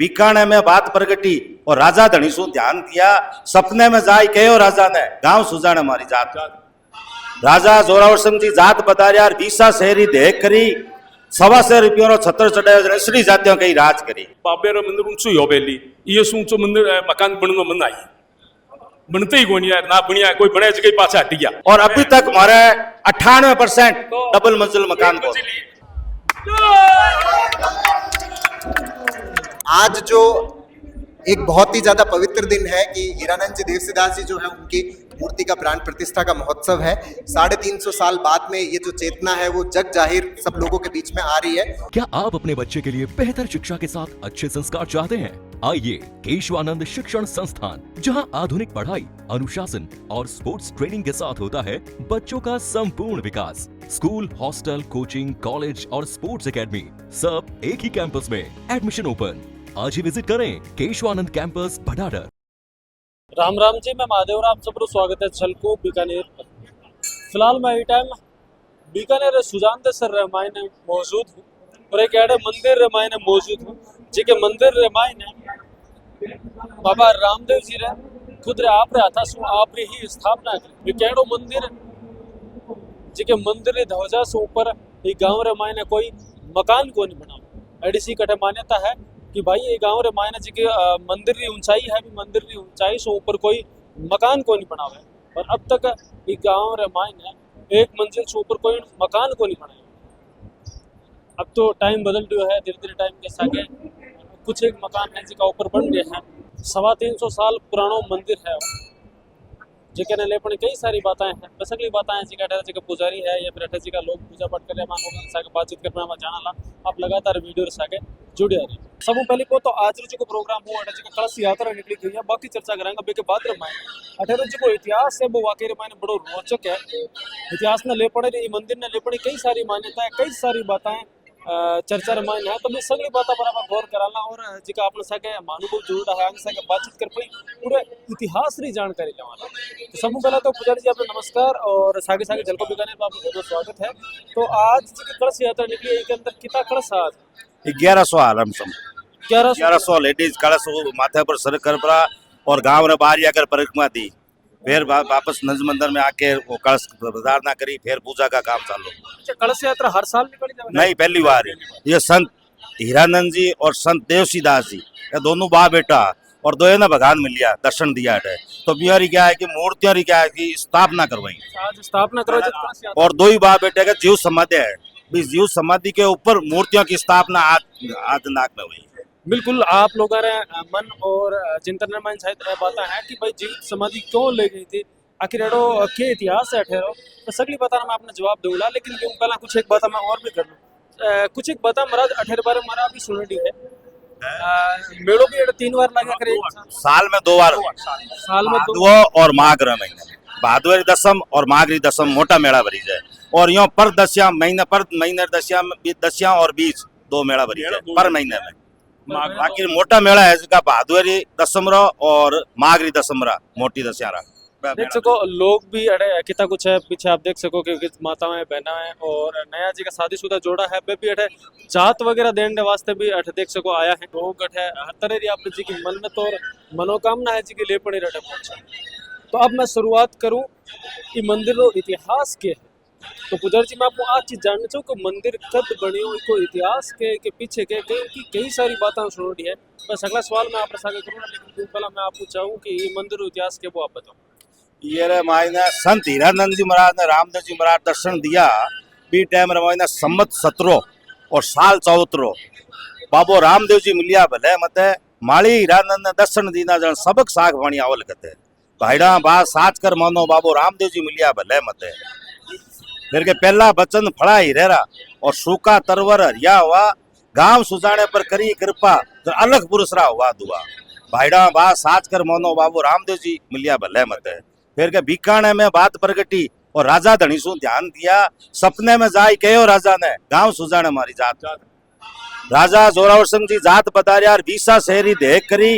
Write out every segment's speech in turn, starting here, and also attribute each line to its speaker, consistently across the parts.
Speaker 1: बीकाने में बात प्रगटी और राजा धनी सु ध्यान दिया। सपने में जाय कहो राजा ने गांव सुजाने मारी जात। राजा जोरावर सिंह जी जात बदारिया बीसा शहरी देख करी 125 रुपया छत्र चढ़ायो असली जातियों कई राज करी।
Speaker 2: बाबेर मंदिर ऊंचो योबेली ये ऊंचो मंदिर मकान बननो मन आई बनते ही कोनी यार ना बनिया कोई बने जगह पाछा हट गया।
Speaker 1: और अभी तक हमारे 98% डबल मंजिल मकान को।
Speaker 3: आज जो एक बहुत ही ज्यादा पवित्र दिन है कि हीरानंद जी देवसीदास जी जो है उनकी मूर्ति का प्राण प्रतिष्ठा का महोत्सव है। 350 साल बाद में ये जो चेतना है वो जग जाहिर सब लोगों के बीच में आ रही है।
Speaker 4: क्या आप अपने बच्चे के लिए बेहतर शिक्षा के साथ अच्छे संस्कार चाहते हैं? आइए केशवानंद शिक्षण संस्थान, जहां आधुनिक पढ़ाई, अनुशासन और स्पोर्ट्स ट्रेनिंग के साथ होता है बच्चों का संपूर्ण विकास। स्कूल, हॉस्टल, कोचिंग, कॉलेज और स्पोर्ट्स एकेडमी सब एक ही कैंपस में। Admission open. आज ही विजिट करें केशवानंद कैंपस भटाडर।
Speaker 5: राम राम जी, मैं महादेव आप सबको स्वागत है छलको बीकानेर पर। फिलहाल मैं ये टाइम बीकानेर सुजान सर रामायण मौजूद हूँ और एक ऐसे मंदिर रामायण मौजूद हूँ जी के मंदिर रामायण बाबा रामदेव जी रे खुद रे आप रे हाथा सु आप री ही स्थापना करी। ये केड़ो मंदिर जी के मंदिर री ध्वजा से ऊपर ये गांव रामायण कोई मकान को नहीं बना। एडीसी कटे मान्यता है कि भाई ये गांव रे मायने जी के मंदिर की ऊंचाई है भी मंदिर की ऊंचाई से ऊपर कोई मकान को नहीं बना हुआ है। और अब तक ये गांव रे मायने एक मंजिल से ऊपर कोई मकान को नहीं बनाया। अब तो टाइम बदल रहा है, धीरे धीरे टाइम के सागे कुछ एक मकान है जिसका ऊपर बन गया है। 350 साल पुराना मंदिर है जिके ने लेपन कई सारी बातें हैं। बस अगली बातें हैं जिका जी का पुजारी है या फिर जी का लोग पूजा पाठ करे मानो सागे बातचीत करने में जाना ला। आप लगातार वीडियो सागे जुड़े आ रही। सब पहले को तो आज जो को प्रोग्राम हुआ जी का कलश यात्रा निकली गई है, बाकी चर्चा करेंगे बे के बाद रामायण अठेरो जी को इतिहास है वो वाकई रामायण बड़ो रोचक है। इतिहास ने ले पड़े ये मंदिर ने ले पड़ी कई सारी मान्यताएं, कई सारी बातें चर्चा रामायण है। तो मैं सगली बातें पर आप गौर कराला और जिका अपने सागे महानुभव जुड़ रहा है आगे सागे बातचीत कर पड़ी पूरे इतिहास री जानकारी लेवाना। तो सब पहले तो पुजारी जी आपको नमस्कार और सागे सागे जलको बीकानेर में आपका बहुत स्वागत है। तो आज जी की कलश यात्रा निकली है, के अंदर कितना कलश आज
Speaker 1: 1100 आराम 1100 लेडीज कलश माथे पर सर कर पड़ा और गांव ने बाहर आकर परिक्रमा दी। फिर वापस नंज मंदिर में आके वो कलश धारणा करी, फिर पूजा का काम चालू।
Speaker 5: अच्छा, कलश यात्रा हर साल निकली
Speaker 1: नहीं, पहली बार है। ये संत हीरानंद जी और संत देवसीदास जी ये दोनों बा बेटा और दो ना भगवान मिल लिया दर्शन दिया है। तो बिहारी क्या है कि मूर्तियां क्या है कि स्थापना करवाई,
Speaker 5: आज स्थापना करो
Speaker 1: और दो ही बा बेटे का जीव समाधि है। जीव समाधि के ऊपर मूर्तियों की स्थापना आज नाग में हुई।
Speaker 5: बिल्कुल, आप लोगों ने मन और चिंतन में शायद बातें हैं कि भाई जीवित समाधि क्यों ले गई थी, आखिर एडो के इतिहास है ठहरो। तो सगली बात मैं आपने जवाब दूंगा, लेकिन क्यों पहला कुछ एक बात मैं और भी कर लूँ। कुछ एक बात महाराज अठेर बार हमारा अभी सुननी है। मेड़ो भी 3 बार लगा करे,
Speaker 1: साल में 2 बार,
Speaker 5: साल में 2
Speaker 1: और माघ महीने भादुरी दसम और माघरी दसम मोटा मेला भरी जाए। और यो पर महीने दसिया और 20 2 मेला भरी जाए पर महीने में। बाकी मोटा मेला है जिसका भादुरी दसमरा और माघरी दसमरा मोटी दसियारा
Speaker 5: देख सको। लोग भी अरे कितना कुछ है पीछे आप देख सको कि माताएं बहना है और नया जी का शादीशुदा जोड़ा है वे भी अठे जात वगैरह देने वास्ते भी अठे देख सको आया है। लोग अठे हर तरह की आप जी की मन्नत और मनोकामना है जी की ले पड़ी अठे पहुंचा। तो अब मैं शुरुआत करूं कि मंदिर रो इतिहास के है। तो पुजारी जी मैं आपको आज चीज जानना चाहूँ कि मंदिर कब बनियो, को इतिहास के पीछे के कई सारी बातें सुनी है। बस अगला सवाल मैं आपके साथ करूँगा, लेकिन पहला मैं आपको चाहूँ कि ये मंदिर इतिहास के वो आप बताओ।
Speaker 1: ये रे मायने संत हीरानंद जी महाराज ने रामदेव जी महाराज दर्शन दिया बी टाइम रे मायने सम्मत 17 और साल 74 बाबो रामदेव जी मिलिया भले मते माली हीरानंद ने दर्शन दीना जन सबक साग वाणी आवल कते भाईडा बा साच कर मानो बाबो रामदेव जी मिलिया भले मते। फिर के पहला बचन फड़ा ही रेरा और सूखा तरवर हरिया हुआ गांव सुजाने पर करी कृपा तो अलग पुरुषरा हुआ दुआ भाईडा बा साच कर मानो बाबू रामदेव जी मिलिया भले मते। फिर के बीकाने में बात प्रगटी और राजा धनी सु ध्यान दिया। सपने में जाय कहो राजा ने गांव सुजाने मारी जात। राजा जोरावर सिंह जी जात बदारिया बीसा शहरी देख करी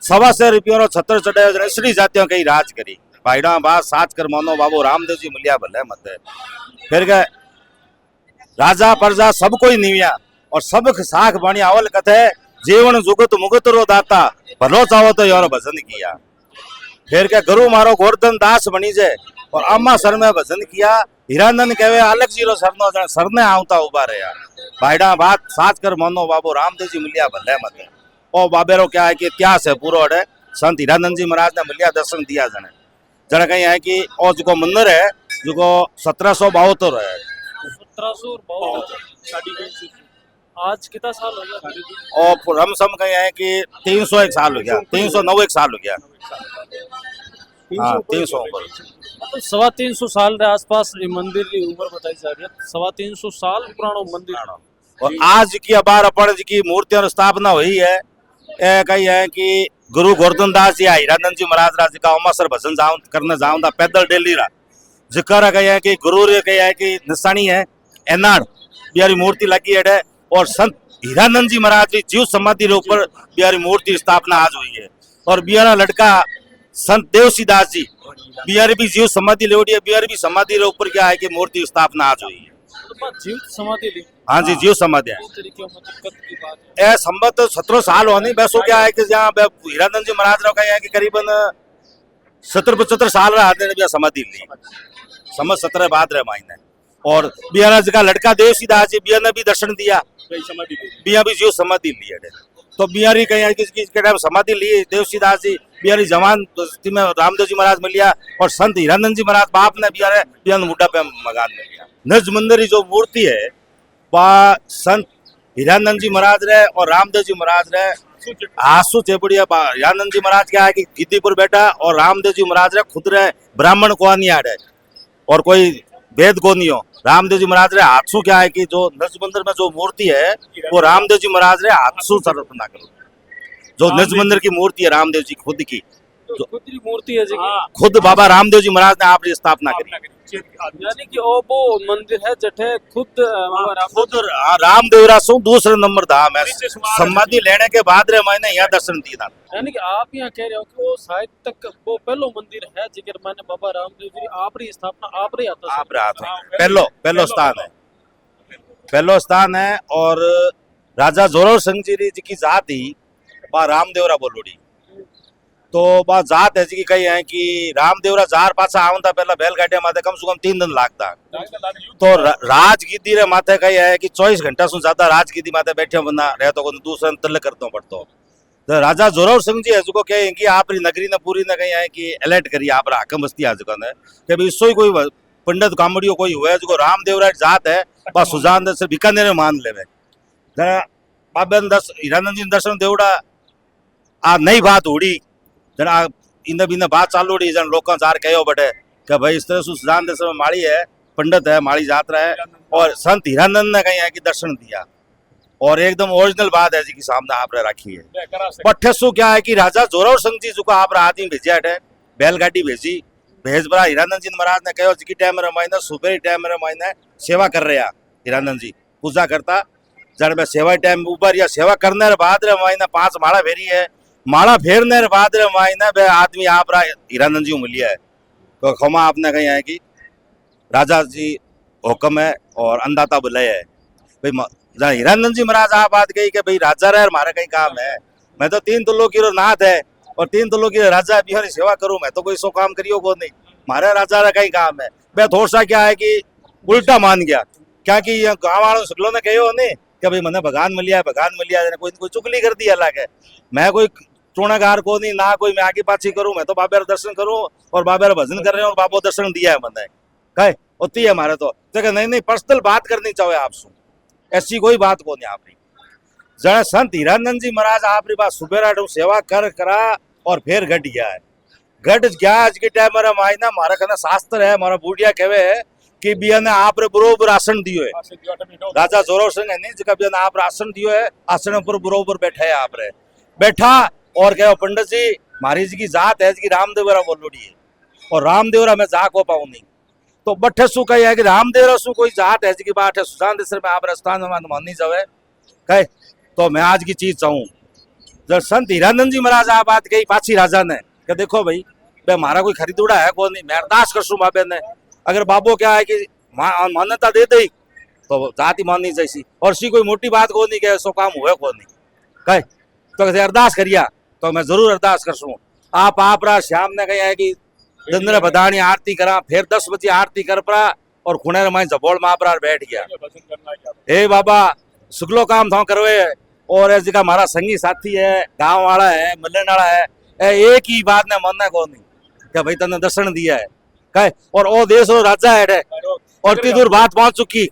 Speaker 1: 125 रुपया छत्र चढ़ायो असली जातियों कई राज करी भाईडा बा साच कर मानो बाबू रामदेव जी मिलिया भले मते। फिर के राजा प्रजा सब कोई निविया और सब साख बाणी आवल कथे जीवन जुगत मुगत रो दाता भलो चाहो तो यार भजन किया। फिर क्या गुरु मारो गोवर्धन दास बनी जाए और अम्मा सर में भजन किया। हीरानंद कहवे अलग जीरो सरनो जण सरने आवता उभा रहा भाईडा बात साच कर मनो बाबू रामदेव जी मिलिया भले मत ओ बाबेरो क्या है कि इतिहास है पूरा अड़े संत हीरानंद जी महाराज ने मिलिया दर्शन दिया जने जने कहीं है कि और जो मंदिर है जो 1772 है
Speaker 5: 1752 आज कितना साल हो गया?
Speaker 1: और हम सब कहीं है कि 301 साल हो गया 309 साल हो गया। हाँ 300 ऊपर
Speaker 5: मतलब 350 साल के आसपास ये मंदिर की उम्र बताई जा रही है। 350 साल पुराना मंदिर
Speaker 1: और आज की अबार अपन जी की मूर्तियों की स्थापना हुई है। ए कही है कि गुरु गोवर्धन दास जी हीरानंद जी महाराज राज का अमासर भजन जाऊं करने जाऊं था पैदल डेली रहा जिक्र कही है कि गुरु रे कही है कि निशानी है एनाड़ बिहारी मूर्ति लगी है और संत हीरानंद जी महाराज की जीव समाधि के ऊपर बिहारी मूर्ति स्थापना आज हुई है। और बिहारा लड़का संत देवसीदास जी बिहारी भी जीव समाधि लेवड़ी है बिहारी भी समाधि के ऊपर क्या है कि मूर्ति स्थापना आज हुई है।
Speaker 5: जीव समाधि ली।
Speaker 1: हाँ जी जीव समाधि है। ए संबत 17 साल होनी वैसो क्या है कि जहाँ हीरानंद जी महाराज का है कि करीबन 70-75 साल रहा समाधि ली समझ 17 बाद रहे मायने। और बिहार जी का लड़का देवसीदास जी बिहार ने भी दर्शन दिया बिहार भी जीव समाधि ली है। तो बिहारी कहीं किसके टाइम समाधि ली देवसीदास जी बिहारी जवान में रामदेव जी महाराज मिलिया और संत हीरानंद जी महाराज बाप ने बिहार मुड्डा पे मकान में लिया। निज मंदिर की जो मूर्ति है वह संत हीरानंद जी महाराज रहे और रामदेव जी महाराज रहे आंसू चेपड़िया। हीरानंद जी महाराज क्या है कि गिद्दीपुर बैठा और रामदेव जी महाराज रहे खुद रहे ब्राह्मण को नहीं आड़े और कोई वेद को नहीं हो। रामदेव जी महाराज रहे हाथसू क्या है कि जो निज मंदिर में जो मूर्ति है वो रामदेव जी महाराज रहे हाथसू सर्वना करो जो निज मंदिर की मूर्ति है रामदेव जी खुद की
Speaker 5: खुद की मूर्ति है जी
Speaker 1: खुद बाबा रामदेव जी महाराज ने आपने स्थापना करी।
Speaker 5: यानी कि वो मंदिर है जठे खुद
Speaker 1: रामदेवरा सो दूसरे नंबर धाम है समाधि लेने के बाद रे मैंने यहाँ दर्शन दिया।
Speaker 5: यानी कि आप यहाँ कह रहे हो कि वो शायद तक वो पहलो मंदिर है जिगर मैंने बाबा रामदेव जी आपरी स्थापना आपरे हाथ
Speaker 1: पहलो स्थान है। और राजा जोरावर सिंह जी की जात ही बा रामदेवरा बोलोड़ी तो बा जात है जी कही है कि रामदेवरा जार पासा आवता पहला बैलगाड़िया माथे कम से कम 3 दिन लागता। तो राजगीदी रे माथे कही है कि 24 घंटा से ज्यादा राजगीदी माथे बैठे बंदा रहता को दूसरा तल करता पड़तो। तो राजा जोरावर सिंह जी है जो कहे कि आपरी नगरी ने पूरी ने कही है कि अलर्ट करिए आप हाकम बस्ती आज ने कि भाई इसो ही कोई पंडित कामड़ियो कोई हुआ है जो रामदेवरा जात है बस सुजान से बीकानेर में मान लेवे बाबे हीरानंद जी दर्शन देवड़ा आ नई बात उड़ी जना इन बिना बात चालू रही जन लोग जार कहो बटे कि भाई इस तरह से सुजान देश में माड़ी है पंडित है माड़ी यात्रा है और संत हीरानंद ने कहीं है कि दर्शन दिया और एकदम ओरिजिनल बात है जी की सामने आपने रखी है। पट्ठेसु क्या है कि राजा जोरावर सिंह जी जो आप आदमी भेजिया है बैलगाड़ी भेजी भेज बरा हीरानंद जी महाराज ने कहो जी टाइम रमाइना सुबह टाइम रमाइना सेवा कर रहे हीरानंद जी पूजा करता जन में सेवा टाइम ऊपर या सेवा करने बाद रमाइना 5 माला फेरी है माला फेरने बाद रमाइना बे आदमी आप हीरानंद जी मिलिया है तो खमा आपने कही है कि राजा जी हुक्म है और अंदाता बुलाया है भाई हीरानंद जी महाराज आप बात कही कि भाई राजा रहे हमारा कहीं काम है मैं तो 3 तुल्लों की नाथ है और 3 तुल्लों की राजा बिहारी सेवा करूं मैं तो कोई सो काम करियो को नहीं हमारा राजा रहा कहीं काम है। मैं थोड़ा सा क्या है कि उल्टा मान गया क्या कि गाँव वालों शुक्लों ने कहो नहीं कि भाई मैंने भगवान मिलिया कोई चुगली कर दी अलग है मैं कोई चूणागार को नहीं ना कोई मैं आगे पाछी करूं मैं तो बाबे दर्शन करूं और बाबे भजन कर रहे हैं और बाबो दर्शन दिया है मैंने कहे होती है हमारे तो नहीं पर्सनल बात करनी चाहे आपसे ऐसी कोई बात को नहीं आपने जरा संत हीरानंद जी महाराज आपरी बात सुबेरा सेवा कर करा और फिर घट गया है घट गया आज के टाइम मायना हमारा कहना शास्त्र है हमारा बूढ़िया कहवे है कि बिया ने आप बरोबर आसन दियो है राजा जोरावर सिंह है नहीं जिका बिया ने आप आसन दियो है आसन पर बरोबर बैठा है आप रे बैठा और कहो पंडित जी हमारी जी की जात है जी रामदेवरा बोलोड़ी है और रामदेवरा में जा को पाऊं नहीं तो बट्ठे सु कही है कि रामदेवरा सु कोई जात है जी की बात है सुशांत देश में आप स्थान में मान नहीं जावे कहे तो मैं आज की चीज चाहूं जब संत हीरानंद जी महाराज आ बात कही पाछी राजा ने कि देखो भाई हमारा कोई खरीदूड़ा है को नहीं मैं अरदास करसू बाबे ने अगर बाबो क्या है कि मान्यता दे दी तो जाति माननी जैसी और सी कोई मोटी बात को नहीं कि सो काम हुए को नहीं कहे तो कहते अरदास करिया तो मैं जरूर अरदास करसूं। आप रा श्याम ने कहा है कि दिन रे बधानी आरती करा, फिर 10 बजे आरती कर परा और खुणे माई जबोल महापरार बैठ गया। हे बाबा शुक्लो काम थाओ करवे और ऐसे का हमारा संगी साथी है, गांव वाला है, मिलन वाला है, एक ही बात ने मानना को नहीं क्या भाई तने दर्शन दिया है कहे और ओ देश रो राजा है और इतनी दूर बात पहुंच चुकी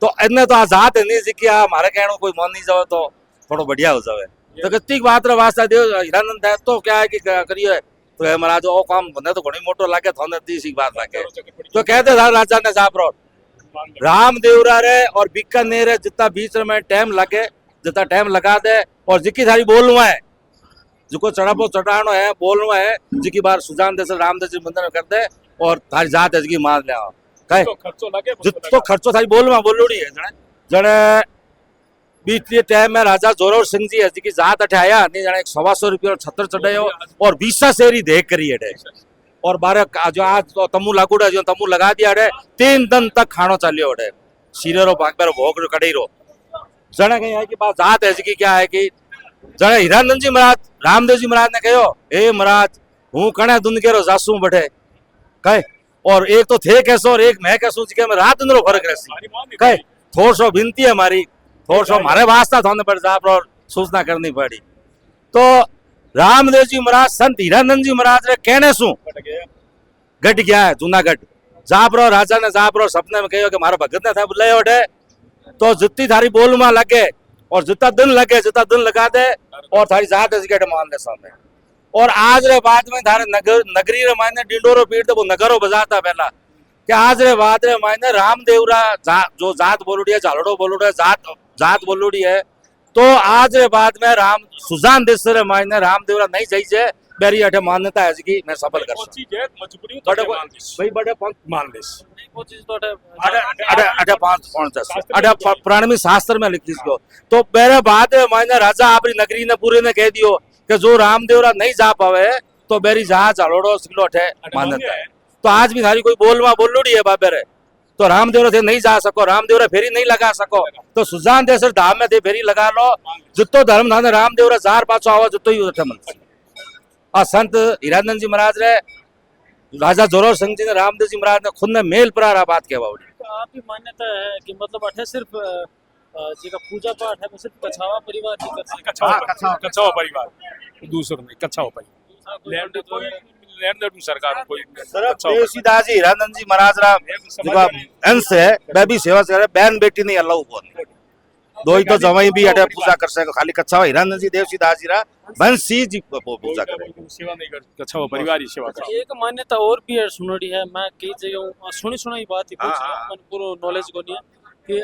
Speaker 1: तो इतने तो आजाद है नहीं जी हमारे कहने कोई मन नहीं जावे तो थोड़ा बढ़िया हो जावे तो कितनी बात रे वास्ता देव हीरानंद है तो क्या है कि करिए तो है महाराज ओ काम बने तो घणी मोटो लागे थाने तीसरी बात लागे तो कहते था राजा ने साहब रामदेवरा रे और बीकानेर रे जितना बीच में टाइम लगे जितना टाइम लगा दे और जिकी थारी बोलवा है जिको चढ़ापो चढ़ानो है बोलना है जिकी बार सुजान दे रामदेव जी मंदिर में कर दे और थारी जात है जिकी मान ले कहे जितो खर्चो थारी बोलवा बोलोड़ी है जने जने बीच टाइम में राजा जोरावर सिंह जी है जिकी जात अठे आया नहीं जने 125 रुपया छत्र चढ़ायो और 20 शेरी देख करी है और बारे जो आज तो तमू लागूड़ा जो तमू लगा दिया है 3 दिन तक खानो चलियो है शीरेरो भागबेरो भोग कड़ीरो जने कहीं है कि बात जात है जिकी क्या है कि जने हीरानंद जी महाराज रामदेव जी महाराज ने कहो हे महाराज हूँ कणे दुन के रो जासू बैठे कहे और एक तो थे कैसो और एक मैं कैसो जी के में रात दिन फर्क रहती कहे थोड़ सो विनती है हमारी थोड़ सो हमारे वास्ता थाने पर जाप और सूचना करनी पड़ी तो रामदेव जी महाराज संत हीरानंद जी महाराज रे कहने सु गट गया है जूनागढ़ जाप रो राजा ने जाप रो सपने में कहो कि मारो भगत ने था बुलाए उठे तो जितनी थारी बोल में लगे और जितना दिन लगा दे और थारी जात मान दे सामने और आज रे बाद में थारे नगरी रे मायने डिंडोरो पीट वो नगरो बजाता पहला कि आज रे बाद रे मायने रामदेवरा जो जात बोलूड़ी है झालड़ो बोलूड़ी है जात बोलूड़ी है तो आज रे बाद में राम सुजान देश रे मायने रामदेवरा नहीं चाहिए बेरी अठे मान्यता है कि मैं सफल कर भाई बड़े पंथ मान ले अठे पुराने शास्त्र में लिखी तो मेरे बाद मायने राजा आपरी नगरी ने पूरे ने कह दियो कि जो रामदेवरा नहीं जा पावे तो बेरी जहाज हलोड़ो सिलो अठे मान्यता है तो आज भी थारी कोई बोलोड़ी है बाबे रे तो रामदेवरा थे नहीं जा सको रामदेवरा फेरी नहीं लगा सको तो सुजान देसर धाम में दे फेरी लगा लो जितो धर्म धाने रामदेवरा जार पाछो आवा जितो ही उठे मन आ संत हीरानंद जी महाराज रे राजा जोरावर सिंह जी ने रामदेव जी महाराज ने खुद ने मेल प्रारा बात कहवा
Speaker 5: तो आपकी मान्यता है कि मतलब अठे सिर्फ जी का पूजा पाठ है सिर्फ कछावा परिवार ही कर सकता
Speaker 2: कछावा परिवार दूसरा नहीं कछावा परिवार लैंड सरकार कोई
Speaker 1: देवसीदास जी हीरानंद जी महाराज रा अंश है मैं भी सेवा करे बहन बेटी नहीं अल्लाह को दो ही तो जवाई भी अटे पूजा कर सके खाली कछावा हीरानंद जी देवसीदास जी रा बंसी जी पूजा करे
Speaker 2: सेवा नहीं कर कछावा परिवार ही सेवा करे
Speaker 5: एक मान्यता और भी है सुनोड़ी है मैं कई जगह सुनी बात ही पूछ मन पूरा नॉलेज को नहीं है कि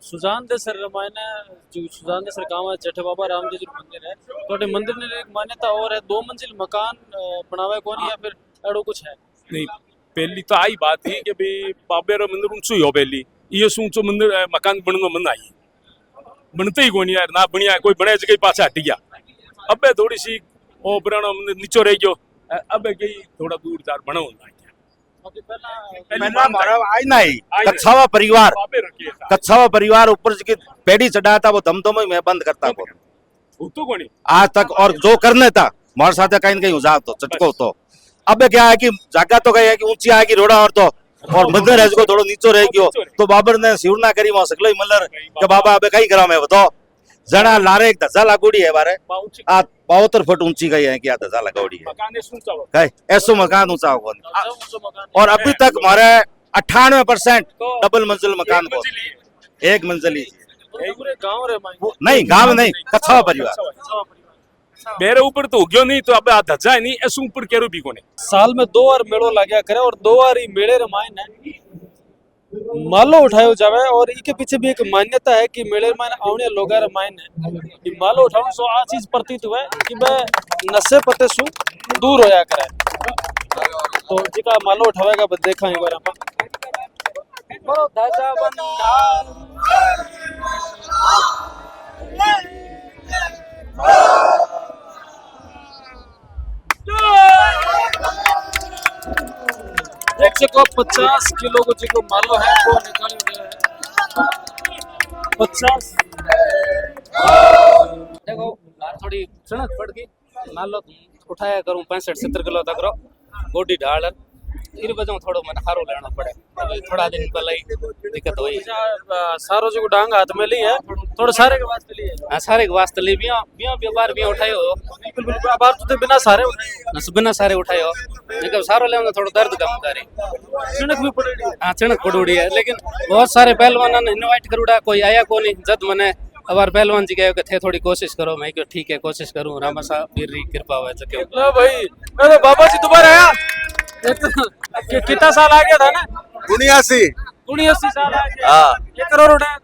Speaker 5: सुजान दे सर मायने जो सुजान दे सर गांव है जेठे बाबा रामदेव जी मंदिर है तो मंदिर ने एक मान्यता और है 2 मंजिल मकान बनावे कौन या फिर एड़ो कुछ है
Speaker 2: नहीं पहली तो आई बात थी कि भाई बाबे रो मंदिर ऊंचो हो पहली ये ऊंचो मंदिर मकान बननो मन आई बनते ही कोनी यार ना बनिया कोई बने जगह पाछा हट गया अब थोड़ी सी ओ पुराना मंदिर नीचो रह गयो अब गई थोड़ा दूर जार बनाओ ना
Speaker 1: कछावा परिवार ऊपर की पेड़ी चढ़ाता वो दमदम में बंद करता को आज तक और जो करने था हमारे साथ कहीं कहीं उजाग तो चटको तो अब क्या है कि जगह तो कही है कि ऊंची आएगी रोड़ा और मंदिर है थोड़ा नीचो रह गयो तो बाबर ने सिवना करी वहां सकलो मल्लर के बाबा अब कहीं करा मैं बताओ जना लारे एक धजा लागोड़ी है बारे आ 72 फुट ऊंची गई है क्या धजा लगाओड़ी है ऐसो मकान ऊंचा होगा और अभी तक हमारे 98% डबल मंजिल मकान को एक मंजिली नहीं गांव नहीं कछावा परिवार
Speaker 2: मेरे ऊपर तो उग्यो नहीं तो अब धजा है नहीं ऐसे ऊपर केरो भी कोने
Speaker 5: साल में 2 बार मेड़ो लाग्या करे और 2 बार ही मेड़े रमायन है मालो उठायो जावे और इके पीछे भी एक मान्यता है कि मेले में आउने लोगा रमायन है कि मालो उठाऊं सो आ चीज प्रतीत हुए कि मैं नशे पते सु दूर होया करे तो जिका मालो उठावेगा बस देखा एक बार अपन बरो धाजा बंधा एक से को 50 किलो को जिको मालो है वो निकाल गया है 50 देखो
Speaker 6: चणक पड़ गई मान लो उठाया करूँ 65-70 किलो तक रो गोडी ढाल इन वजह थोड़ा मन हारो लेना पड़े अभी थोड़ा दिन पहले ही दिक्कत हुई
Speaker 5: सारो जो डांग हाथ में ली है थोड़े सारे के वास्ते लिए
Speaker 6: हाँ सारे के वास्ते लिए बिया बिया व्यापार बिया उठायो
Speaker 5: बिल्कुल बिल्कुल अब आप तो बिना सारे
Speaker 6: बिना सारे उठायो लेकिन सारो ले थोड़ा दर्द कम करे
Speaker 5: चणक भी पड़ी
Speaker 6: हाँ चणक पड़ूड़ी है लेकिन बहुत सारे पहलवान ने इनवाइट करूड़ा कोई आया को नहीं जद मने अबार पहलवान जी कहे कि थे थोड़ी कोशिश करो मैं क्यों ठीक है कोशिश करूँ रामा साहब वीर री कृपा हुआ जके
Speaker 5: लो भाई अरे बाबा जी दोबारा आया कितना साल आ गया था ना
Speaker 1: 79
Speaker 5: 79 साल आ गया
Speaker 1: हाँ
Speaker 5: 1 करोड़ उठाया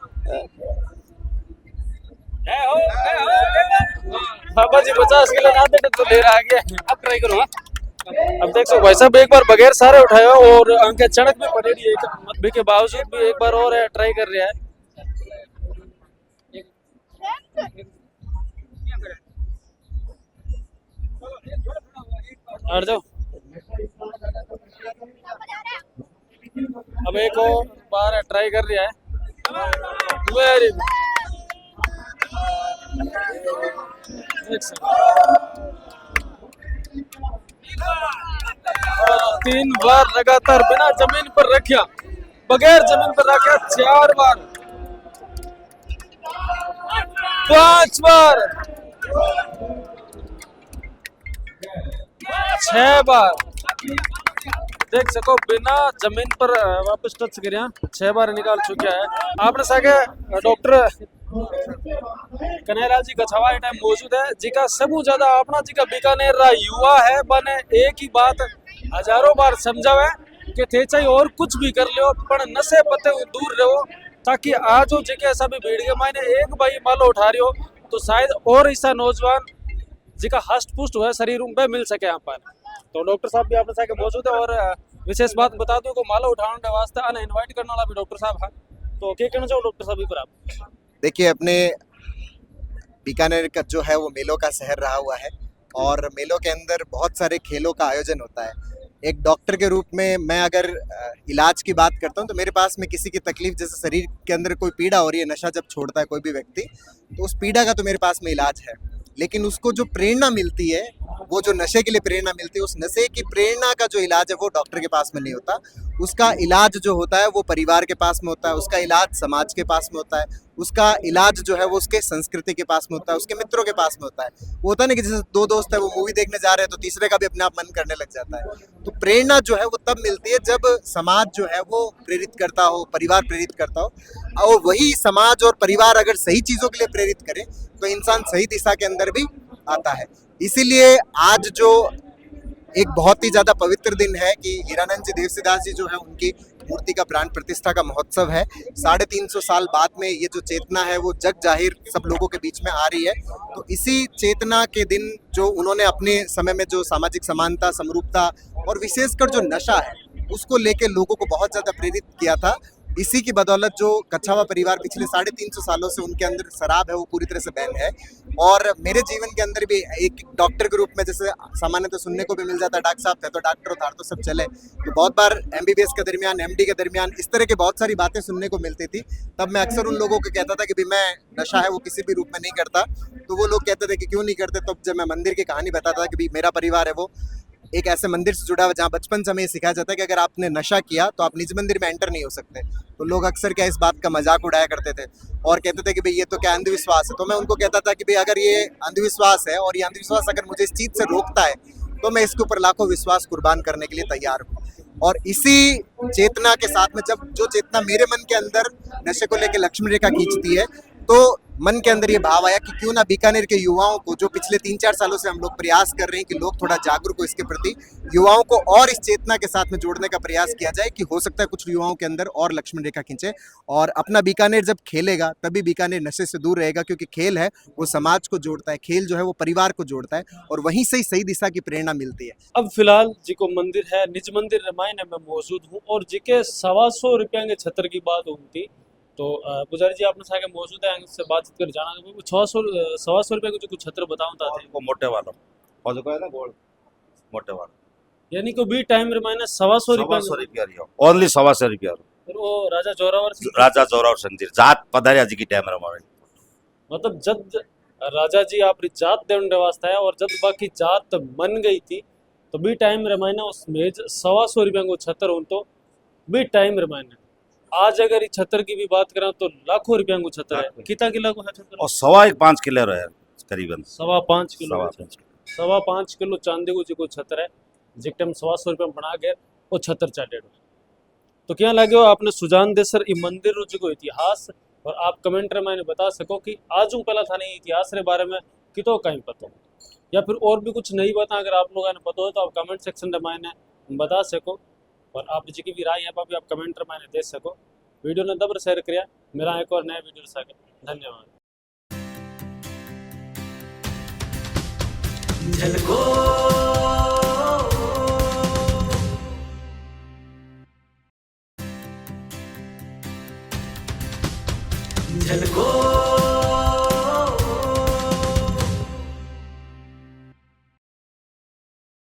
Speaker 5: बाबा जी 50 किलो ना दे तो ले रहा आ गया
Speaker 6: अब ट्राई करूँ हाँ
Speaker 5: अब देख सको भाई साहब एक बार बगैर सारे उठाया और अंके चणक भी पड़े रही है के बावजूद भी एक बार और ट्राई कर रहा है हट जाओ अब एक और बार ट्राई कर रहा है वेरी तीन बार लगातार बिना जमीन पर रखा बगैर जमीन पर रखा 4 बार 5 बार 6 बार देख सको बिना जमीन पर वापस टच करिया 6 बार निकाल चुका है आपने सागे डॉक्टर कन्हैयालाल जी कछावा टाइम मौजूद है जिका सबू ज्यादा अपना जी का बीकानेर रा युवा है बने एक ही बात हजारों बार समझावे कि थे चाहिए और कुछ भी कर लियो पर नशे पते दूर रहो ताकि आज हो जिके ऐसा भी भीड़ के मायने एक भाई मालो उठा रही हो तो शायद और ऐसा नौजवान जिका हष्ट पुष्ट हुआ शरीर उन पे मिल सके यहाँ पर तो डॉक्टर साहब भी आपने साथ मौजूद है और विशेष बात बता दूं को माला उठाने के वास्ते आने इनवाइट करने वाला भी डॉक्टर साहब है तो क्या कहना चाहो डॉक्टर साहब पर आप
Speaker 3: देखिए अपने बीकानेर का जो है वो मेलों का शहर रहा हुआ है और मेलों के अंदर बहुत सारे खेलों का आयोजन होता है एक डॉक्टर के रूप में मैं अगर इलाज की बात करता हूँ तो मेरे पास में किसी की तकलीफ जैसे शरीर के अंदर कोई पीड़ा हो रही है नशा जब छोड़ता है कोई भी व्यक्ति तो उस पीड़ा का तो मेरे पास में इलाज है लेकिन उसको जो प्रेरणा मिलती है वो जो नशे के लिए प्रेरणा मिलती है उस नशे की प्रेरणा का जो इलाज है वो डॉक्टर के पास में नहीं होता उसका इलाज जो होता है वो परिवार के पास में होता है उसका इलाज समाज के पास में होता है उसका इलाज जो है वो उसके संस्कृति के पास में होता है उसके मित्रों के पास में होता है वो होता है ना कि जैसे 2 दोस्त है वो मूवी देखने जा रहे हैं तो तीसरे का भी अपने आप मन करने लग जाता है तो प्रेरणा जो है वो तब मिलती है जब समाज जो है वो प्रेरित करता हो परिवार प्रेरित करता हो और वही समाज और परिवार अगर सही चीज़ों के लिए प्रेरित करे तो इंसान सही दिशा के अंदर भी आता है इसीलिए आज जो एक बहुत ही ज़्यादा पवित्र दिन है कि हीरानंद जी देवसीदास जी जो है उनकी मूर्ति का प्राण प्रतिष्ठा का महोत्सव है 350 साल बाद में ये जो चेतना है वो जग जाहिर सब लोगों के बीच में आ रही है तो इसी चेतना के दिन जो उन्होंने अपने समय में जो सामाजिक समानता समरूपता और विशेषकर जो नशा है उसको लेके लोगों को बहुत ज़्यादा प्रेरित किया था इसी की बदौलत जो कछावा परिवार पिछले 350 सालों से उनके अंदर शराब है वो पूरी तरह से बैन है और मेरे जीवन के अंदर भी एक डॉक्टर के रूप में जैसे सामान्य तो सुनने को भी मिल जाता है डॉक्टर साहब थे तो डॉक्टर उतार तो सब चले तो बहुत बार MBBS के दरमियान MD के दरमियान इस तरह की बहुत सारी बातें सुनने को मिलती थी तब मैं अक्सर उन लोगों को कहता था कि भाई मैं नशा है वो किसी भी रूप में नहीं करता तो वो लोग कहते थे कि क्यों नहीं करते तो जब मैं मंदिर की कहानी बताता था कि भाई मेरा परिवार है वो एक ऐसे मंदिर से जुड़ा हुआ जहाँ बचपन से हमें सिखाया जाता है कि अगर आपने नशा किया तो आप निज मंदिर में एंटर नहीं हो सकते तो लोग अक्सर क्या इस बात का मजाक उड़ाया करते थे और कहते थे कि भाई ये तो क्या अंधविश्वास है तो मैं उनको कहता था कि भाई अगर ये अंधविश्वास है और ये अंधविश्वास अगर मुझे इस चीज़ से रोकता है तो मैं इसके ऊपर लाखों विश्वास कुर्बान करने के लिए तैयार हूँ और इसी चेतना के साथ में जब जो चेतना मेरे मन के अंदर नशे को लेकर लक्ष्मण रेखा खींचती है तो मन के अंदर ये भाव आया कि क्यों ना बीकानेर के युवाओं को जो पिछले 3-4 सालों से हम लोग प्रयास कर रहे हैं कि लोग थोड़ा जागरूक हो इसके प्रति युवाओं को और इस चेतना के साथ में जोड़ने का प्रयास किया जाए कि हो सकता है कुछ युवाओं के अंदर और लक्ष्मण रेखा खींचे और अपना बीकानेर जब खेलेगा तभी बीकानेर नशे से दूर रहेगा क्योंकि खेल है वो समाज को जोड़ता है खेल जो है वो परिवार को जोड़ता है और वहीं से ही सही दिशा की प्रेरणा मिलती है।
Speaker 5: अब फिलहाल जी को मंदिर है निज मंदिर रामायण में मौजूद हूँ और जी के 125 रुपया के छत्र की बात हुई थी तो पुजारी जी आपने साथ मौजूद है उससे बातचीत कर जाना 125 रुपये को जो कुछ छत्र बताऊँ था
Speaker 1: वो मोटे वाला और जो है ना गोल मोटे वाला
Speaker 5: यानी को भी टाइम रामायण 125
Speaker 1: रुपया ओनली 125 रुपया
Speaker 5: वो राजा जोरावर
Speaker 1: सिंह जी जात पधारिया जी की टाइम रमावे
Speaker 5: मतलब जब राजा जी आपरी जात देवने वास्ते आया और जब बाकी जात मन गई थी तो बी टाइम रमायना उस मेज 125 रुपया को छतर हूं तो बी टाइम रमायना आज अगर इस छतर की भी बात करें तो लाखों रुपया को छतर है। कितना किलो को है छतर?
Speaker 1: और 1.5 किलो है करीबन
Speaker 5: 5.25 किलो
Speaker 1: 5.5
Speaker 5: 5.25 किलो चांदी को जो छतर है जिक टाइम 125 रुपया बना गए वो छतर चाटेड़। तो क्या लगे हो आपने सुजान देसर ई मंदिर रो जो इतिहास और आप कमेंट रे मैंने बता सको कि आज पहला था नहीं इतिहास रे बारे में कितो कहीं पता हो या फिर और भी कुछ नई बात अगर आप लोगों ने पता हो तो आप कमेंट सेक्शन में मैंने बता सको और आप जी की भी राय है भी आप कमेंट में मैंने दे सको। वीडियो ने दबर शेयर किया मेरा एक और नया वीडियो सागर धन्यवाद।
Speaker 7: झलको